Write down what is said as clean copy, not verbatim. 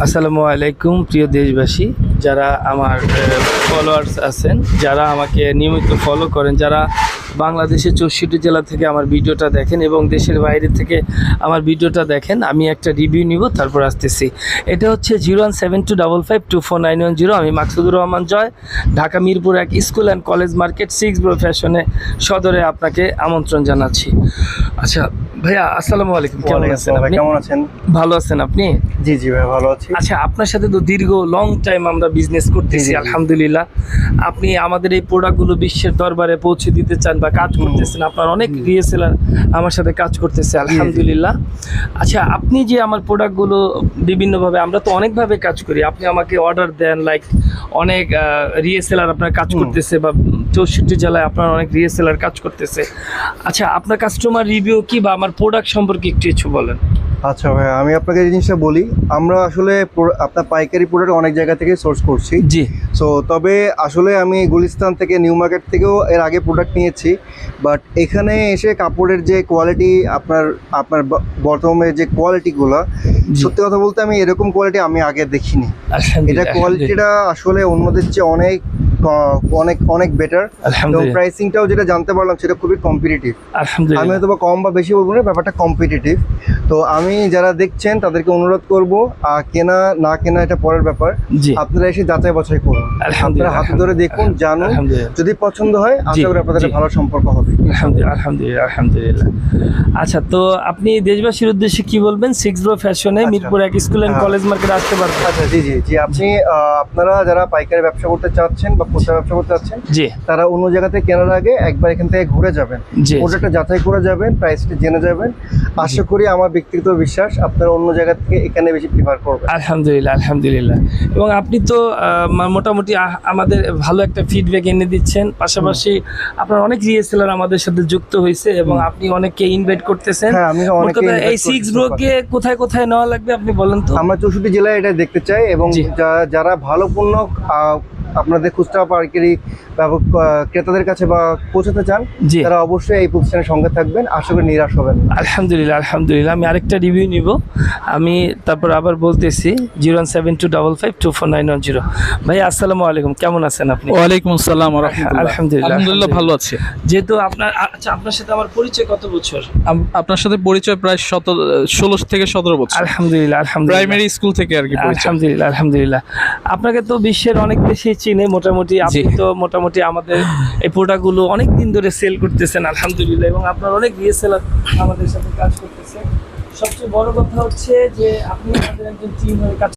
আসসালামু আলাইকুম প্রিয় দেশবাসী, যারা আমার ফলোয়ার্স আছেন, যারা আমাকে নিয়মিত ফলো করেন, যারা বাংলাদেশের 64 জেলা থেকে আমার ভিডিওটা দেখেন এবং দেশের বাইরে থেকে আমার ভিডিওটা দেখেন, আমি একটা রিভিউ নিব, তারপর আসতেছি। এটা হচ্ছে 01725524910। আমি Maksudur Rahman Joy, Dhaka Mirpur 1 school and college market 6 bro ফ্যাশনে সদরে আপনাকে আমন্ত্রণ জানাচ্ছি। আচ্ছা ভাইয়া, আসসালামু আলাইকুম, কেমন আছেন আপনি? কেমন আছেন? ভালো আছেন আপনি? জি জি ভাই, ভালো আছি। আচ্ছা, আপনার সাথে তো দীর্ঘ লং টাইম আমরা বিজনেস করতেছি, আলহামদুলিল্লাহ। আপনি আমাদের এই প্রোডাক্টগুলো বিশ্বের দরবারে পৌঁছে দিতে চান বা কাজ করতেছেন, আপনার অনেক রিসেলার আমার সাথে কাজ করতেছে, আলহামদুলিল্লাহ। আচ্ছা, আপনি যে আমার প্রোডাক্টগুলো বিভিন্নভাবে, আমরা তো অনেকভাবে কাজ করি, আপনি আমাকে অর্ডার দেন, লাইক অনেক রিসেলার আপনার কাজ করতেছে, বা 64 জেলায় আপনার অনেক রিসেলার কাজ করতেছে। আচ্ছা, আপনার কাস্টমার রিভিউ কি বা আমার প্রোডাক্ট সম্পর্কে একটু কিছু বলেন। আচ্ছা ভাই, আমি আপনাকে এই জিনিসটা বলি, আমরা আসলে আপনার পাইকারি প্রোডাক্ট অনেক জায়গা থেকে সোর্স করছি। জি। সো তবে আসলে আমি গুলিস্তান থেকে, নিউ মার্কেট থেকেও এর আগে প্রোডাক্ট নিয়েছি, বাট এখানে এসে কাপড়ের যে কোয়ালিটি, আপনার বর্তমানে যে কোয়ালিটিগুলো, সত্যি কথা বলতে আমি এরকম কোয়ালিটি আমি আগে দেখিনি। এটা কোয়ালিটিটা আসলে অন্যদের চেয়ে অনেক অনেক অনেক বেটার, এবং প্রাইসিংটাও যেটা জানতে পারলাম সেটা খুবই কম্পিটিটিভ। আমি হয়তো বা কম বা বেশি বলবো না, ব্যাপারটা কম্পিটিটিভ। তো আমি যারা দেখছেন তাদেরকে অনুরোধ করবো, কেনা না কেনা এটা পরের ব্যাপার, আপনারা এসে যাচাই বাছাই করুন, আপনারা হাতে ধরে দেখুন, জানুন, যদি পছন্দ হয় আশা করি আপনাদের ভালো সম্পর্ক হবে। আলহামদুলিল্লাহ, আলহামদুলিল্লাহ। আচ্ছা, তো আপনি দেশবাসীর উদ্দেশ্যে কি বলবেন? 6 ব্রো ফ্যাশনে Mirpur 1 school and college market আসতে পারবেন। আচ্ছা, জি জি জি, আপনি আপনারা যারা পাইকারি ব্যবসা করতে চাচ্ছেন বা খুচরা ব্যবসা করতে চাচ্ছেন, জি, তারা অন্য জায়গা থেকে কেনার আগে একবার এখান থেকে ঘুরে যাবেন, প্রোডাক্টটা যাচাই করে যাবেন, প্রাইসটা জেনে যাবেন। আশা করি, আমার ব্যক্তিগত বিশ্বাস, আপনারা অন্য জায়গা থেকে এখানে বেশি প্রিফার করবেন। আলহামদুলিল্লাহ, আলহামদুলিল্লাহ। এবং আপনি তো মোটামুটি আমাদের ভালো একটা ফিডব্যাক এনে দিচ্ছেন, পাশাপাশি আপনার অনেক রিসেলার আমাদের সাথে যুক্ত হয়েছে এবং আপনি অনেককে ইনভাইট করতেছেন। এই 6 ব্রোকে কোথায় কোথায় নেওয়া লাগবে আপনি বলেন তো। আমরা 64 জেলায় এটা দেখতে চাই, এবং যারা ভালো পণ্য আপনাদের খুচরা পাইকারি ক্রেতাদের কাছে বা পৌঁছাতে চান, তারা অবশ্যই এই প্রতিষ্ঠানের সঙ্গে থাকবেন, আশা করি নিরাশ হবেন। আলহামদুলিল্লাহ, আলহামদুলিল্লাহ। আমি আরেকটা রিভিউ নিব, আমি তারপর আবার বলতেছি। 01725524910। ভাই আসসালামু আলাইকুম, কেমন আছেন আপনি? ওয়ালাইকুম আসসালাম। আলহামদুলিল্লাহ, ভালো আছি। যেহেতু আপনার সাথে আমার পরিচয় কত বছর? আপনার সাথে পরিচয় প্রায় 16 থেকে 17 বছর। আলহামদুলিল্লাহ, আলহামদুলিল্লাহ। প্রাইমারি স্কুল থেকে আর কি। আলহামদুলিল্লাহ, আলহামদুলিল্লাহ। আপনাকে তো বিশ্বের অনেক দেশে চিনে মোটামুটি, আপনি তো মোটামুটি আমাদের এই প্রোডাক্টগুলো অনেক দিন ধরে সেল করতেছেন, আলহামদুলিল্লাহ, এবং আপনার অনেক রিসেলার আমাদের সাথে কাজ করতেছে। সবচেয়ে বড় কথা হচ্ছে যে আপনি আমাদের একজন টিম হয়ে কাজ